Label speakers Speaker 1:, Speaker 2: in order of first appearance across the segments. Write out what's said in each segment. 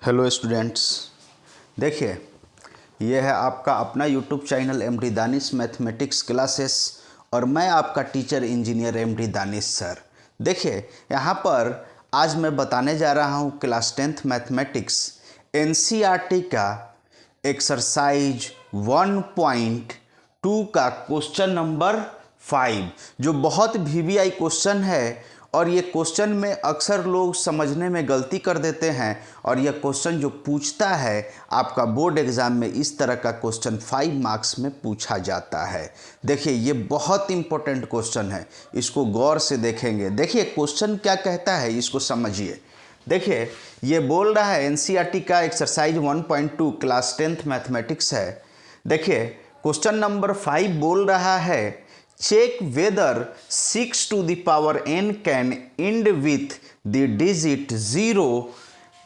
Speaker 1: Hello students, देखिए यह है आपका अपना YouTube channel MD Danish mathematics classes और मैं आपका teacher engineer MD Danish sir. देखिए यहाँ पर आज मैं बताने जा रहा हूँ क्लास 10th मैथमेटिक्स एनसीईआरटी का एक्सरसाइज 1.2 का क्वेश्चन नंबर 5, जो बहुत वीवीआई क्वेश्चन है। और ये क्वेश्चन में अक्सर लोग समझने में गलती कर देते हैं और यह क्वेश्चन जो पूछता है आपका बोर्ड एग्ज़ाम में, इस तरह का क्वेश्चन 5 मार्क्स में पूछा जाता है। देखिए ये बहुत इंपॉर्टेंट क्वेश्चन है, इसको गौर से देखेंगे। देखिए क्वेश्चन क्या कहता है, इसको समझिए। देखिए ये बोल रहा है एनसीईआरटी का एक्सरसाइज 1.2 क्लास 10th मैथमेटिक्स है। देखिए क्वेश्चन नंबर 5 बोल रहा है, check whether 6 to the power n can end with the digit 0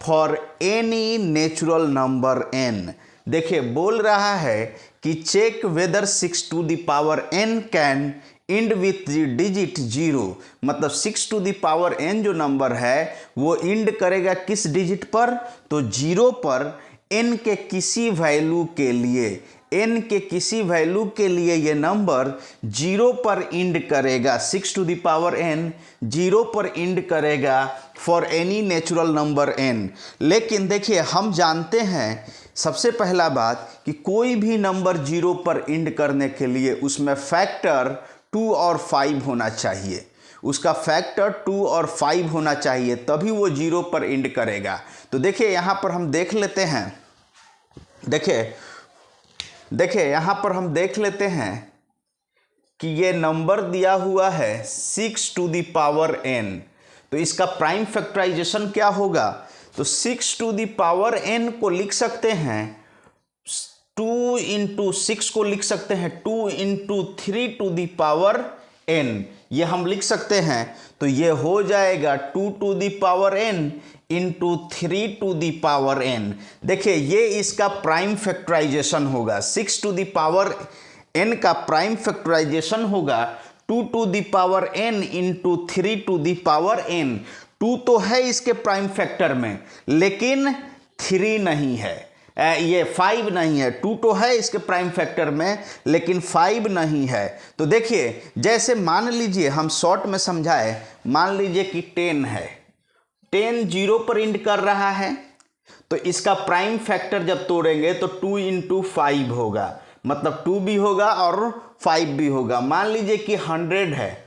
Speaker 1: for any natural number n। देखिए बोल रहा है कि check whether 6 to the power n can end with the digit 0, मतलब 6 to the power n जो number है वो end करेगा किस डिजिट पर, तो 0 पर n के किसी वैल्यू के लिए। n के किसी वैल्यू के लिए ये नंबर 0 पर इंड करेगा। 6 to the power n 0 पर इंड करेगा for any natural number n। लेकिन देखिए हम जानते हैं सबसे पहला बात कि कोई भी नंबर 0 पर इंड करने के लिए उसमें फैक्टर 2 और 5 होना चाहिए। उसका फैक्टर 2 और 5 होना चाहिए, तभी वो 0 पर इंड करेगा। तो देखिए यहाँ पर हम देख लेते हैं। देखिए यहाँ पर हम देख लेते हैं कि ये नंबर दिया हुआ है 6 to the power n, तो इसका प्राइम फैक्टराइजेशन क्या होगा, तो 6 to the power n को लिख सकते हैं 2 into 6 को लिख सकते हैं 2 into 3 to the power n, ये हम लिख सकते हैं। तो ये हो जाएगा 2 to the power n into 3 to the power n। देखिए ये इसका प्राइम फैक्टराइजेशन होगा। 6 to the power n का प्राइम फैक्टराइजेशन होगा 2 to the power n into 3 to the power n। 2 तो है इसके प्राइम फैक्टर में, लेकिन 3 नहीं है, ये 5 नहीं है। 2 तो है इसके प्राइम फैक्टर में, लेकिन 5 नहीं है। तो देखिए जैसे मान लीजिए, हम शॉर्ट में समझाए, मान लीजिए कि 10 है, 10 0 पर इंड कर रहा है, तो इसका प्राइम फैक्टर जब तोड़ेंगे तो 2 into 5 होगा, मतलब 2 भी होगा और 5 भी होगा। मान लीजिए कि 100 है,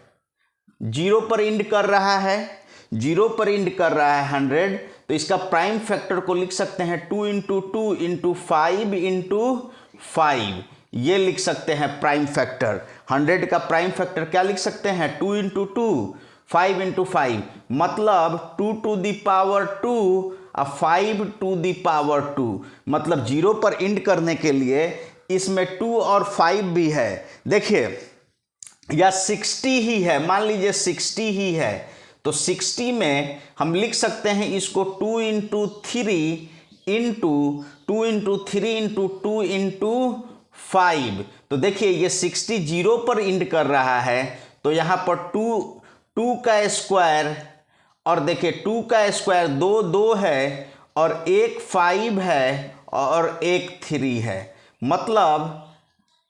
Speaker 1: 0 पर इंड कर रहा है, 0 पर इंड कर रहा है 100, तो इसका प्राइम फैक्टर को लिख सकते हैं 2 into 2 into 5 into 5, ये लिख सकते हैं प्राइम फैक्टर। 100 का प्राइम फैक्टर क्या लिख सकते हैं, 2 into 2 5 into 5, मतलब 2 to the power 2 और 5 to the power 2, मतलब 0 पर इंड करने के लिए इसमें 2 और 5 भी है। देखिए या 60 ही है, मान लीजिए 60 ही है, तो 60 में हम लिख सकते हैं इसको 2 into 3 into 2 into 3 into 2 into 5। तो देखिए ये 60 0 पर इंड कर रहा है, तो यहाँ पर 2 का स्क्वायर, और देखिए 2 का स्क्वायर 2 है और एक 5 है और एक 3 है, मतलब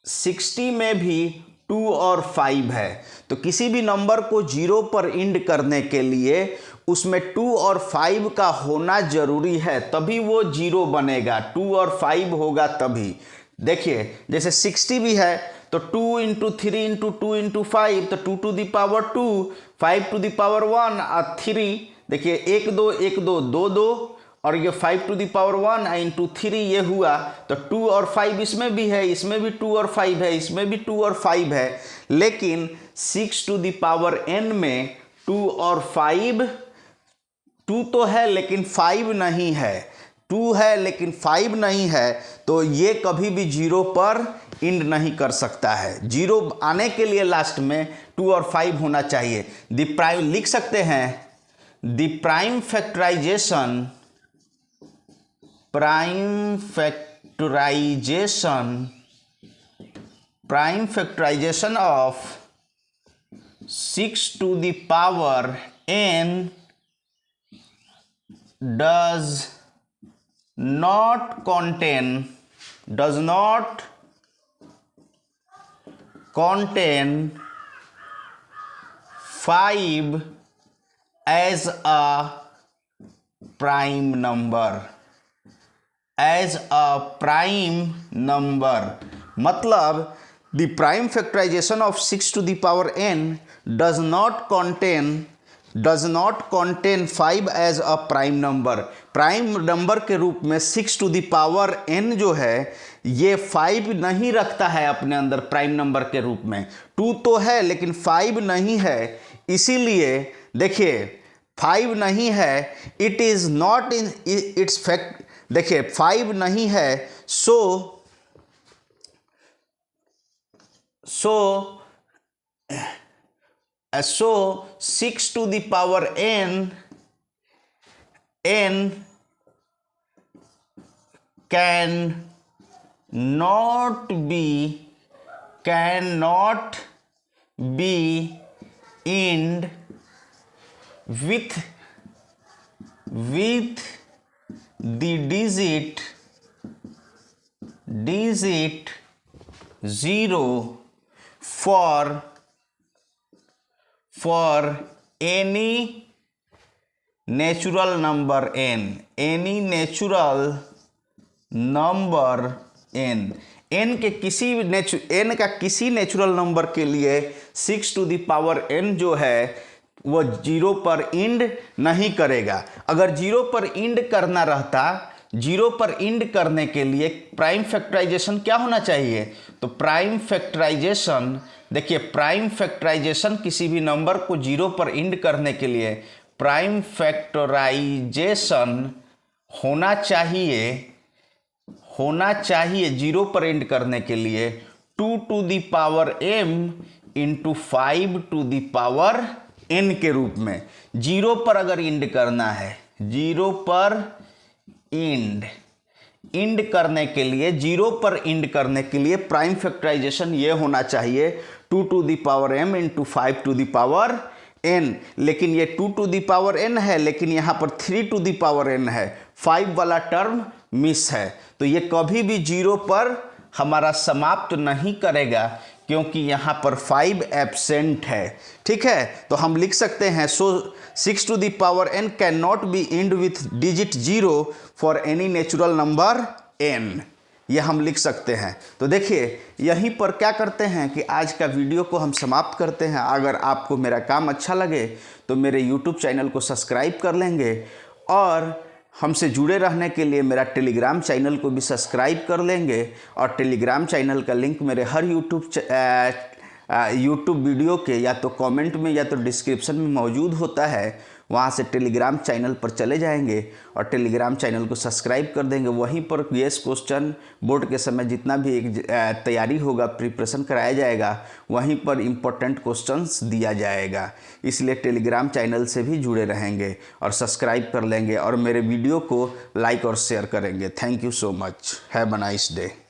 Speaker 1: 60 में भी 2 और 5 है। तो किसी भी नंबर को 0 पर इंड करने के लिए उसमें 2 और 5 का होना जरूरी है, तभी वो 0 बनेगा। 2 और 5 होगा तभी। देखिए जैसे 60 भी है, तो 2 into 3 into 2 into 5, तो 2 to the power 2, 5 to the power 1 और 3। देखिए 1 2 1 2 2 2, और ये 5 to the power 1 into 3 ये हुआ, तो 2 और 5 इसमें भी है, इसमें भी 2 और 5 है, इसमें भी 2 और 5 है। लेकिन 6 to the power n में 2 और 5, 2 तो है लेकिन 5 नहीं है, 2 है लेकिन 5 नहीं है, तो ये कभी भी 0 पर इंड नहीं कर सकता है। 0 आने के लिए लास्ट में 2 और 5 होना चाहिए। द प्राइम लिख सकते हैं, the prime factorization of 6 to the power n does not contain 5 as a prime number, मतलब the prime factorization of 6 to the power n does not contain 5 as a prime number। Prime number के रूप में 6 to the power n जो है ये 5 नहीं रखता है अपने अंदर प्राइम नंबर के रूप में। 2 तो है लेकिन 5 नहीं है, इसीलिए देखिए 5 नहीं है, it is not in its fact, देखिए 5 नहीं है, सो 6 to the power n cannot be end with the digit 0 for any natural number n, n के n का किसी नेचुरल नंबर के लिए 6 to the power n जो है वो 0 पर इंड नहीं करेगा। अगर 0 पर इंड करना रहता, 0 पर इंड करने के लिए प्राइम फैक्टराइजेशन क्या होना चाहिए, तो प्राइम फैक्टराइजेशन, देखिए प्राइम फैक्टराइजेशन किसी भी नंबर को 0 पर इंड करने के लिए प्राइम फैक्टराइजेशन होना चाहिए 0 पर इंड करने के लिए 2 to the power m into 5 to the power n के रूप में। 0 पर अगर इंड करना है, 0 पर इंड करने के लिए, 0 पर इंड करने के लिए प्राइम फैक्टराइजेशन ये होना चाहिए 2 to the power m into 5 to the power n। लेकिन ये 2 to the power n है, लेकिन यहाँ पर 3 to the power n है, 5 वाला टर्म मिस है, तो ये कभी भी 0 पर हमारा समाप्त नहीं करेगा क्योंकि यहाँ पर 5 एब्सेंट है। ठीक है, तो हम लिख सकते हैं 6 to the power n can not be end with digit 0 for any natural number n, ये हम लिख सकते हैं। तो देखिए यहीं पर क्या करते हैं कि आज का वीडियो को हम समाप्त करते हैं। अगर आपको मेरा काम अच्छा लगे तो मेरे यूट्यूब चैनल को सब्सक्राइब कर लेंगे और हमसे जुड़े रहने के लिए मेरा टेलीग्राम चैनल को भी सब्सक्राइब कर लेंगे। और टेलीग्राम चैनल का लिंक मेरे हर यूट्यूब वीडियो के या तो कमेंट में या तो डिस्क्रिप्शन में मौजूद होता है, वहाँ से टेलीग्राम चैनल पर चले जाएंगे और टेलीग्राम चैनल को सब्सक्राइब कर देंगे। वहीं पर यस क्वेश्चन बोर्ड के समय जितना भी तैयारी होगा, प्रिपरेशन कराया जाएगा, वहीं पर इम्पोर्टेंट क्वेश्चंस दिया जाएगा। इसलिए टेलीग्राम चैनल से भी जुड़े रहेंगे और सब्सक्राइब कर लेंगे और मेरे वीडियो को लाइक और शेयर करेंगे। Thank you so much, have a nice day.